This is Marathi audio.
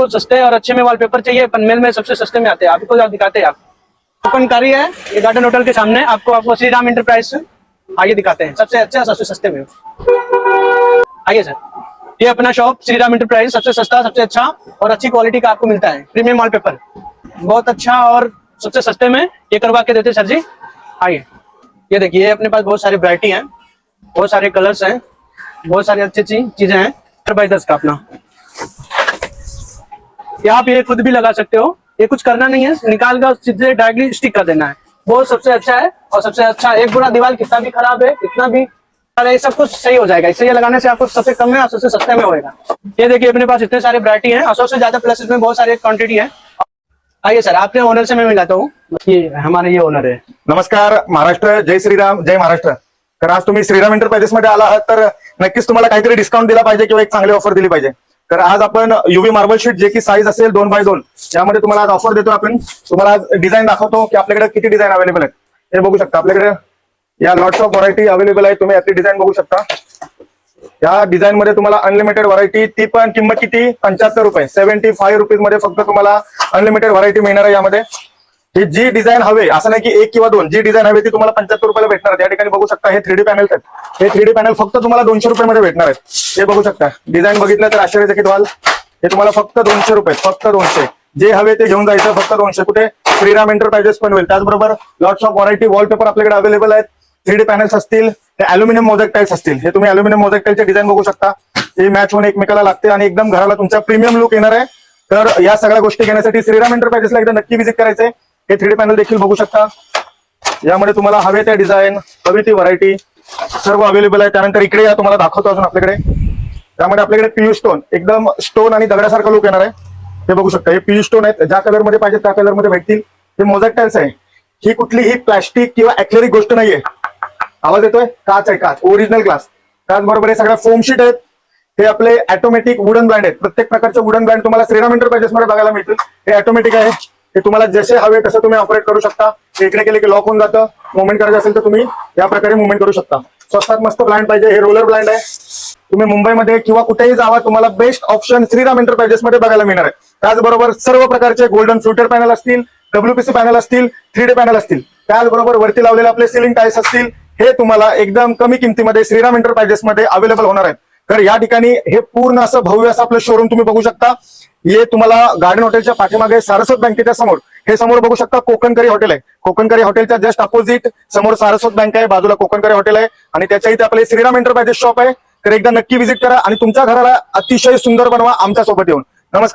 आपको सस्ते और अच्छे में वॉलपेपर चाहिए, पनवेल में सबसे सस्ते में आते हैं, आपको दिखाते हैं। आप कोकणकारी है ये गार्डन होटल के सामने, आपको श्री राम इंटरप्राइज आगे दिखाते हैं, सबसे अच्छा सबसे सस्ते में। आइए सर, ये अपना शॉप श्री राम इंटरप्राइज, सबसे सस्ता सबसे अच्छा और अच्छी क्वालिटी का आपको मिलता है। प्रीमियम वॉलपेपर बहुत अच्छा और सबसे सस्ते में ये करवा के देते हैं सर जी। आइए, ये देखिए अपने पास बहुत सारी वैरायटी है, बहुत सारे कलर्स हैं, बहुत सारी अच्छी अच्छी चीजें हैं। 10x10 का अपना, ये आप ये खुद भी लगा सकते हो, ये कुछ करना नहीं है, निकाल कर सीधे डायरेक्टली स्टिक कर देना है। वो सबसे अच्छा है और सबसे अच्छा, एक बुरा दीवार कितना भी खराब है, कितना भी अरे सब कुछ सही हो जाएगा। इससे ये लगाने से आपको सबसे कम में और सबसे सस्ते में होएगा। ये देखिए अपने पास इतने सारे वैरायटी हैं और 100 से ज्यादा प्लस इसमें बहुत सारी क्वांटिटी है। आइए सर, आपने ओनर से मैं मिलाता हूँ, ये हमारे ये ओनर है। नमस्कार महाराष्ट्र, जय श्रीराम, जय महाराष्ट्र। तर आज तुम्ही श्रीराम एंटरप्राइजेस मध्ये आला आहात तर नक्कीच तुम्हाला काहीतरी डिस्काउंट दिला पाहिजे किंवा एक चांगली ऑफर दिली पाहिजे। तर आज आपण युवी मार्बल शीट जे की साईज असेल 2x2 यामध्ये तुम्हाला आज ऑफर देतो। आपण तुम्हाला आज डिझाईन दाखवतो की आपल्याकडे किती डिझाईन अवेलेबल आहेत हे बघू शकता। आपल्याकडे या लॉट्स ऑफ व्हरायटी अवेलेबल आहे, तुम्ही यातली डिझाईन बघू शकता। या डिझाईन मध्ये तुम्हाला अनलिमिटेड व्हरायटी, ती पण किंमत किती 75 रुपये, 75 रुपीज मध्ये फक्त तुम्हाला अनलिमिटेड व्हरायटी मिळणार आहे। यामध्ये ही जी डिझाईन हवे असं नाही की एक किंवा दोन, जी डिझाईन हवी ती तुम्हाला 75 रुपयाला भेटणार आहे। या ठिकाणी बघू शकता हे 3D पॅनल्स आहेत, हे 3D पॅनल फक्त तुम्हाला 200 रुपयामध्ये भेटणार आहेत। हे बघू शकता, डिझाईन बघितलं तर आश्चर्यचकित व्हाल। हे तुम्हाला फक्त 200 रुपये, फक्त 200, जे हवे ते घेऊन जायचं, फक्त 200। कुठे श्रीराम एंटरप्राइजेस पनवेल। त्याचबरोबर लॉट्स ऑफ व्हरायटी वॉलपेपर आपल्याकडे अवेलेबल आहेत, 3D पॅनल्स असतील, ते अल्युमिनियम मोझॅक टाइल्स असतील। हे तुम्ही अल्युमिनियम मोझॅक टाइलचे डिझाईन बघू शकता, हे मॅच होऊन एकमेकाला लागते आणि एकदम घराला तुमचा प्रीमियम लुक येणार आहे। तर या सगळ्या गोष्टी घेण्यासाठी श्रीराम एंटरप्राइजेसला एकदा नक्की व्हिजिट करायचंय। हे 3D पॅनल देखील बघू शकता, यामध्ये तुम्हाला हवे त्या डिझाईन, हवी ती व्हरायटी सर्व अवेलेबल आहे। त्यानंतर इकडे या, तुम्हाला दाखवतो अजून आपल्याकडे, त्यामध्ये आपल्याकडे पीयू स्टोन, एकदम स्टोन आणि दगडासारखा लुक येणार आहे। हे बघू शकता, हे पीयू स्टोन आहेत, ज्या कलर मध्ये पाहिजे त्या कलर मध्ये भेटतील। हे मोझॅक टाइल्स आहे, ही कुठलीही प्लास्टिक किंवा ऍक्रेलिक गोष्ट नाहीये। आवाज येतोय, काच आहे, काच, ओरिजिनल ग्लास। त्याचबरोबर हे सगळ्या फोम शीट आहेत, हे आपले ऑटोमॅटिक वुडन ब्लँड आहेत। प्रत्येक प्रकारचे वुडन ब्लँड तुम्हाला श्रीराम एंटरप्राइजेस मध्ये बघायला मिळतील। हे ऑटोमॅटिक आहे, हे तुम्हाला जसे हवे तसं तुम्ही ऑपरेट करू शकता। इकडे केले की लॉक होऊन जातं, मुवमेंट करायचं असेल तर तुम्ही या प्रकारे मुवमेंट करू शकता। स्वस्तात मस्त ब्लँड पाहिजे, हे रोलर ब्लँड आहे। तुम्ही मुंबईमध्ये किंवा कुठेही जावा, तुम्हाला बेस्ट ऑप्शन श्रीराम एंटरप्राइजेस मध्ये बघायला मिळणार आहे। त्याचबरोबर सर्व प्रकारचे गोल्डन फ्ल्युटर पॅनल असतील, WPC पॅनल असतील, 3D पॅनल असतील, त्याचबरोबर वरती लावलेले आपले सिलिंग टाईल्स असतील, हे तुम्हाला एकदम कमी किमतीमध्ये श्रीराम एंटरप्राइजेस मध्ये अवेलेबल होणार आहेत। तर या ठिकाणी हे पूर्ण असं भव्य असं आपलं शोरूम तुम्ही बघू शकता। हे तुम्हाला गार्डन हॉटेलच्या पाठीमागे सारस्वत बँकेच्या समोर, हे समोर बघू शकता कोकणकारी हॉटेल आहे। कोकणकारी हॉटेलच्या जस्ट अपोजिट समोर सारस्वत बँक आहे, बाजूला कोकणकारी हॉटेल आहे आणि त्याच्या इथे आपले श्रीराम एंटरप्राइजेस शॉप आहे। तर एकदा नक्की व्हिजिट करा आणि तुमच्या घराला अतिशय सुंदर बनवा आमच्या सोबत येऊन। नमस्कार।